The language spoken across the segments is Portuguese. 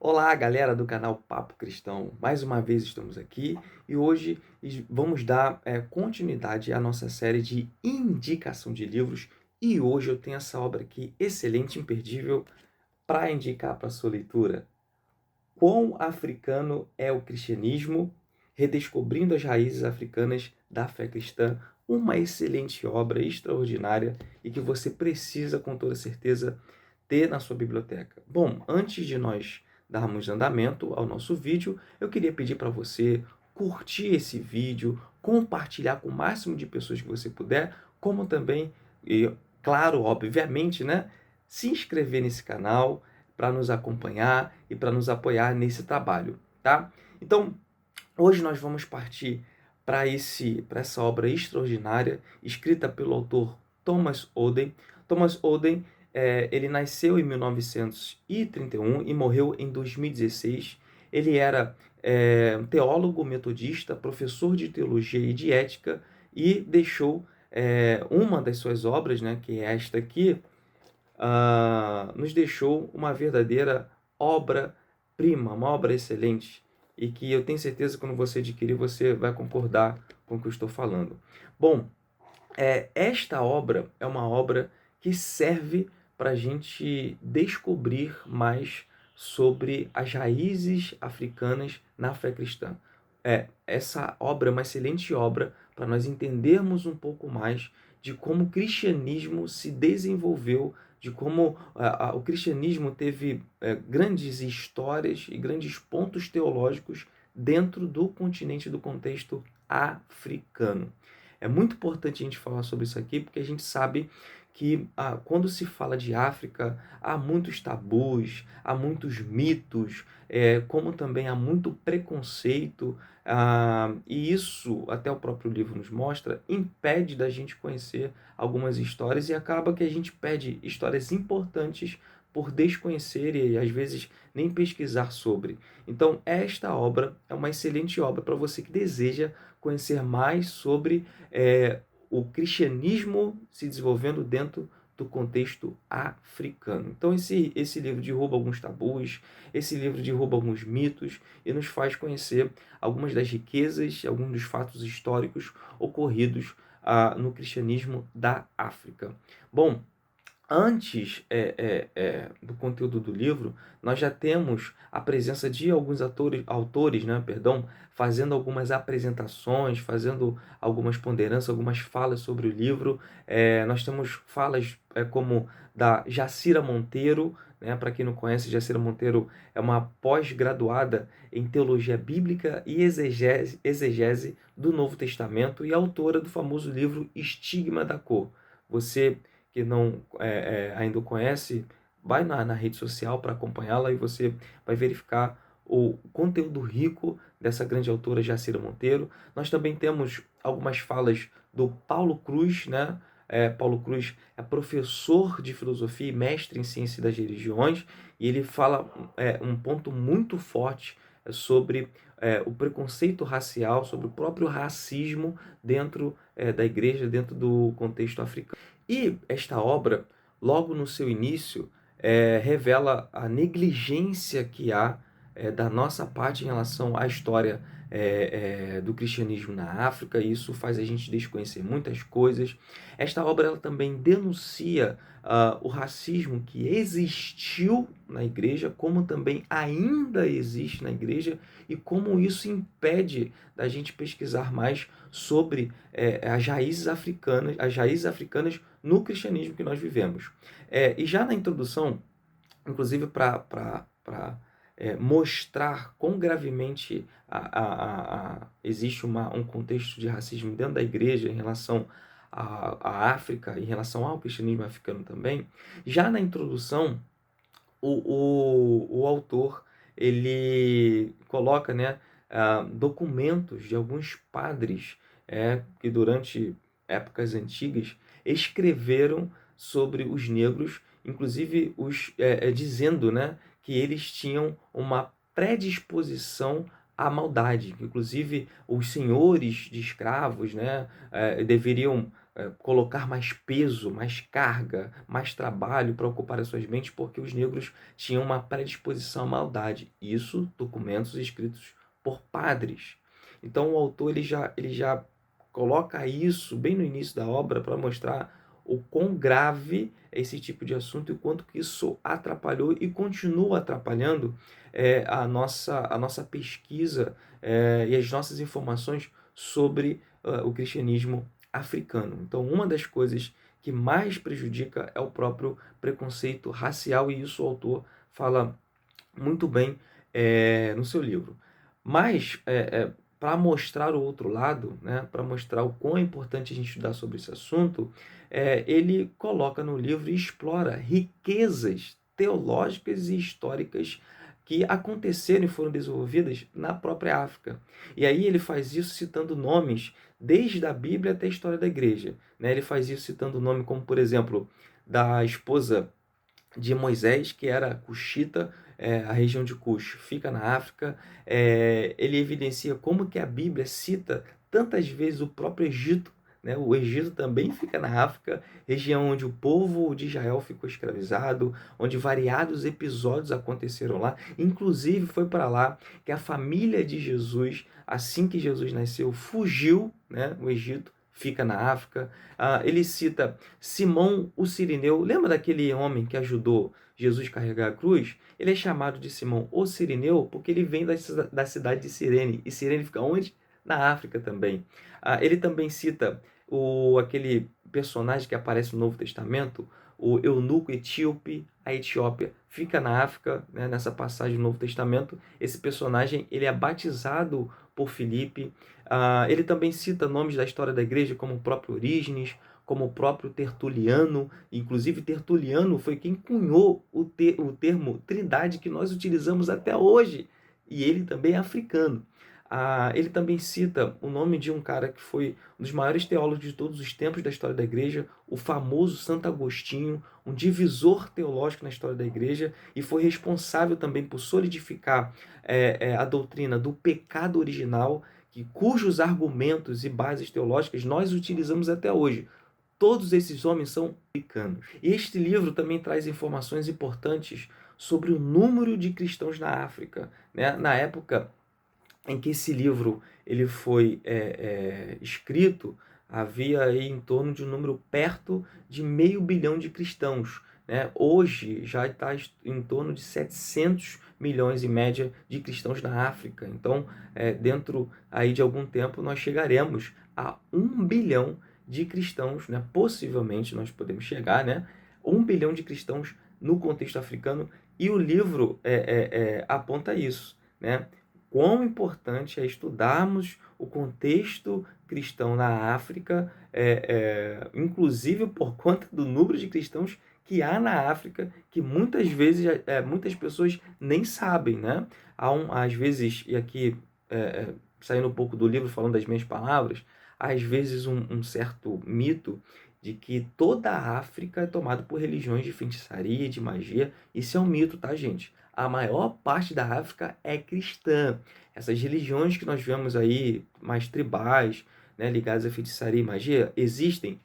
Olá, galera do canal Papo Cristão. Mais uma vez estamos aqui e hoje vamos dar continuidade à nossa série de indicação de livros. E hoje eu tenho essa obra aqui excelente, imperdível, para indicar para sua leitura. Quão africano é o cristianismo? Redescobrindo as raízes africanas da fé cristã. Uma excelente obra, extraordinária e que você precisa, com toda certeza, ter na sua biblioteca. Bom, antes de nós darmos andamento ao nosso vídeo, eu queria pedir para você curtir esse vídeo, compartilhar com o máximo de pessoas que você puder, como também, e, claro, obviamente, né, se inscrever nesse canal para nos acompanhar e para nos apoiar nesse trabalho, tá? Então, hoje nós vamos partir para essa obra extraordinária, escrita pelo autor Thomas Oden. Thomas Oden, ele nasceu em 1931 e morreu em 2016. Ele era um teólogo metodista, professor de teologia e de ética, e deixou uma das suas obras, né, que é esta aqui, nos deixou uma verdadeira obra-prima, uma obra excelente, e que eu tenho certeza que quando você adquirir, você vai concordar com o que eu estou falando. Bom, esta obra é uma obra que serve para a gente descobrir mais sobre as raízes africanas na fé cristã. Essa obra é uma excelente obra para nós entendermos um pouco mais de como o cristianismo se desenvolveu, de como o cristianismo teve grandes histórias e grandes pontos teológicos dentro do continente, do contexto africano. É muito importante a gente falar sobre isso aqui, porque a gente sabe que quando se fala de África, há muitos tabus, há muitos mitos, como também há muito preconceito, e isso, até o próprio livro nos mostra, impede da gente conhecer algumas histórias e acaba que a gente perde histórias importantes por desconhecer e às vezes nem pesquisar sobre. Então, esta obra é uma excelente obra para você que deseja conhecer mais sobre o cristianismo se desenvolvendo dentro do contexto africano. Então, esse livro derruba alguns tabus, esse livro derruba alguns mitos e nos faz conhecer algumas das riquezas, alguns dos fatos históricos ocorridos no cristianismo da África. Bom, antes do conteúdo do livro, nós já temos a presença de alguns autores, né, fazendo algumas apresentações, fazendo algumas ponderâncias, algumas falas sobre o livro. Nós temos falas como da Jacira Monteiro, né, para quem não conhece, Jacira Monteiro é uma pós-graduada em Teologia Bíblica e Exegese do Novo Testamento e autora do famoso livro Estigma da Cor. Você que não ainda o conhece, vai na rede social para acompanhá-la e você vai verificar o conteúdo rico dessa grande autora Jacira Monteiro. Nós também temos algumas falas do Paulo Cruz, né? Paulo Cruz é professor de filosofia e mestre em ciência das religiões, e ele fala um ponto muito forte sobre o preconceito racial, sobre o próprio racismo dentro da igreja, dentro do contexto africano. E esta obra, logo no seu início, revela a negligência que há da nossa parte em relação à história do cristianismo na África, e isso faz a gente desconhecer muitas coisas. Esta obra ela também denuncia o racismo que existiu na igreja, como também ainda existe na igreja, e como isso impede da gente pesquisar mais sobre as raízes africanas no cristianismo que nós vivemos. E já na introdução, inclusive para mostrar quão gravemente existe um contexto de racismo dentro da igreja em relação à África, em relação ao cristianismo africano também, já na introdução, o autor ele coloca, né, documentos de alguns padres que durante épocas antigas escreveram sobre os negros, inclusive dizendo, né, que eles tinham uma predisposição à maldade, que inclusive os senhores de escravos, né, deveriam colocar mais peso, mais carga, mais trabalho para ocupar as suas mentes, porque os negros tinham uma predisposição à maldade. Isso, documentos escritos por padres. Então o autor ele já coloca isso bem no início da obra para mostrar o quão grave é esse tipo de assunto e o quanto que isso atrapalhou e continua atrapalhando a nossa pesquisa e as nossas informações sobre o cristianismo africano. Então, uma das coisas que mais prejudica é o próprio preconceito racial, e isso o autor fala muito bem no seu livro. Mas, para mostrar o outro lado, né, para mostrar o quão é importante a gente estudar sobre esse assunto, ele coloca no livro e explora riquezas teológicas e históricas que aconteceram e foram desenvolvidas na própria África. E aí ele faz isso citando nomes desde a Bíblia até a história da igreja. Né? Ele faz isso citando nome como, por exemplo, da esposa de Moisés, que era Cuxita, a região de Cush, fica na África. Ele evidencia como que a Bíblia cita tantas vezes o próprio Egito, né? O Egito também fica na África, região onde o povo de Israel ficou escravizado, onde variados episódios aconteceram lá. Inclusive foi para lá que a família de Jesus, assim que Jesus nasceu, fugiu, né? O Egito fica na África. Ele cita Simão o Cirineu. Lembra daquele homem que ajudou Jesus a carregar a cruz? Ele é chamado de Simão o Cirineu porque ele vem da cidade de Cirene. E Cirene fica onde? Na África também. Ele também cita aquele personagem que aparece no Novo Testamento, o eunuco etíope. A Etiópia fica na África, né, nessa passagem do Novo Testamento. Esse personagem ele é batizado por Filipe. Ele também cita nomes da história da igreja, como o próprio Orígenes, como o próprio Tertuliano. Inclusive, Tertuliano foi quem cunhou o termo trindade que nós utilizamos até hoje. E ele também é africano. Ele também cita o nome de um cara que foi um dos maiores teólogos de todos os tempos da história da igreja, o famoso Santo Agostinho, um divisor teológico na história da igreja, e foi responsável também por solidificar a doutrina do pecado original, cujos argumentos e bases teológicas nós utilizamos até hoje. Todos esses homens são africanos. E este livro também traz informações importantes sobre o número de cristãos na África. Né? Na época em que esse livro ele foi escrito, havia aí em torno de um número perto de 500 milhão de cristãos. Né? Hoje já está em torno de 700 milhões em média de cristãos na África. Então, dentro aí de algum tempo, nós chegaremos a 1 bilhão de cristãos, né? Possivelmente nós podemos chegar, né? 1 bilhão de cristãos no contexto africano, e o livro aponta isso, né? Quão importante é estudarmos o contexto cristão na África, inclusive por conta do número de cristãos que há na África, que muitas vezes muitas pessoas nem sabem, né? Às vezes, e aqui saindo um pouco do livro, falando das minhas palavras, às vezes um certo mito de que toda a África é tomada por religiões de feitiçaria, de magia. Isso é um mito, tá, gente? A maior parte da África é cristã. Essas religiões que nós vemos aí, mais tribais, né, ligadas à feitiçaria e magia, existem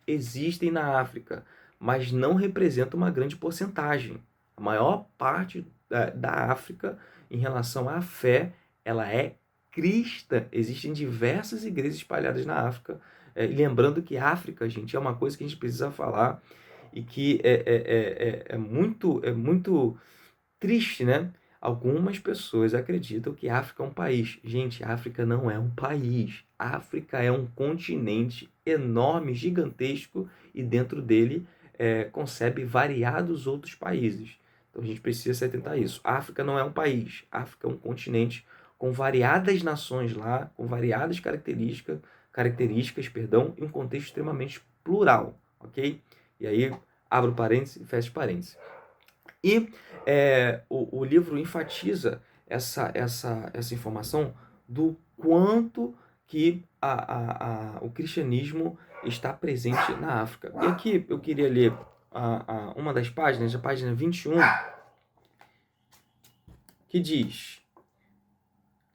na África, mas não representam uma grande porcentagem. A maior parte da África, em relação à fé, ela é cristã. Existem diversas igrejas espalhadas na África. Lembrando que África, gente, é uma coisa que a gente precisa falar e que é muito triste, né? Algumas pessoas acreditam que a África é um país. Gente, a África não é um país. A África é um continente enorme, gigantesco, e dentro dele concebe variados outros países. Então a gente precisa se atentar a isso. A África não é um país. A África é um continente com variadas nações lá, com variadas características, perdão, e um contexto extremamente plural, ok? E aí, abro parênteses e fecho parênteses. E o livro enfatiza essa informação do quanto que o cristianismo está presente na África. E aqui eu queria ler uma das páginas, a página 21, que diz: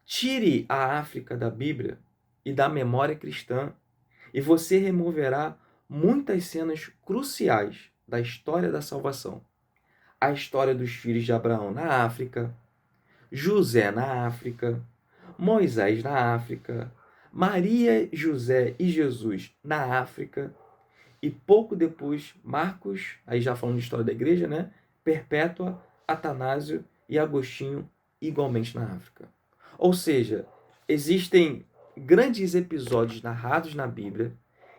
tire a África da Bíblia e da memória cristã, e você removerá muitas cenas cruciais da história da salvação. A história dos filhos de Abraão na África, José na África, Moisés na África, Maria, José e Jesus na África, e pouco depois, Marcos, aí já falando de história da igreja, né? Perpétua, Atanásio e Agostinho, igualmente na África. Ou seja, existem grandes episódios narrados na Bíblia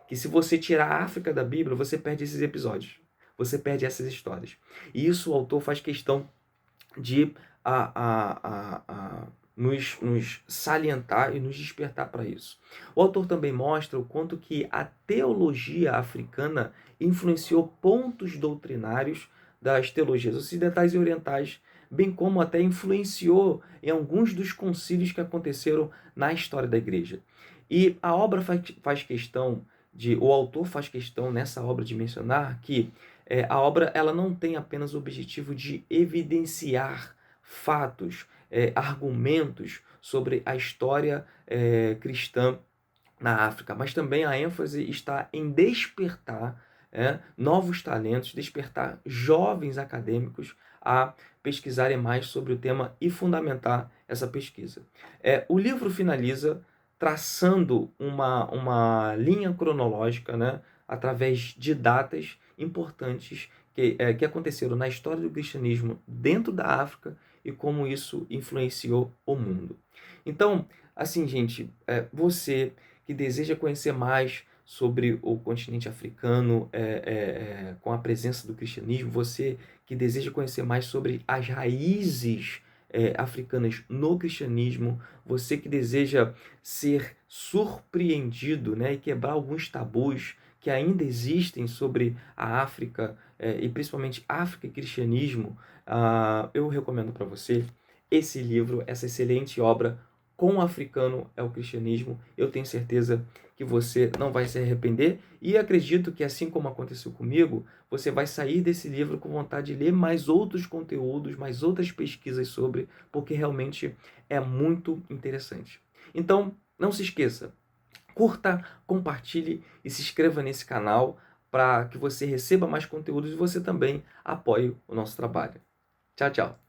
que, se você tirar a África da Bíblia, você perde esses episódios. Você perde essas histórias. E isso o autor faz questão de nos salientar e nos despertar para isso. O autor também mostra o quanto que a teologia africana influenciou pontos doutrinários das teologias ocidentais e orientais, bem como até influenciou em alguns dos concílios que aconteceram na história da igreja. E a obra faz questão o autor faz questão nessa obra de mencionar que a obra ela não tem apenas o objetivo de evidenciar fatos, argumentos sobre a história cristã na África, mas também a ênfase está em despertar novos talentos, despertar jovens acadêmicos a pesquisarem mais sobre o tema e fundamentar essa pesquisa. O livro finaliza traçando uma linha cronológica, né, através de datas importantes que aconteceram na história do cristianismo dentro da África e como isso influenciou o mundo. Então, assim, gente, você que deseja conhecer mais sobre o continente africano com a presença do cristianismo, você que deseja conhecer mais sobre as raízes africanas no cristianismo, você que deseja ser surpreendido, né, e quebrar alguns tabus que ainda existem sobre a África, e principalmente África e cristianismo, eu recomendo para você esse livro, essa excelente obra, Com o Africano é o Cristianismo. Eu tenho certeza que você não vai se arrepender e acredito que, assim como aconteceu comigo, você vai sair desse livro com vontade de ler mais outros conteúdos, mais outras pesquisas sobre, porque realmente é muito interessante. Então, não se esqueça, curta, compartilhe e se inscreva nesse canal para que você receba mais conteúdos e você também apoie o nosso trabalho. Tchau, tchau!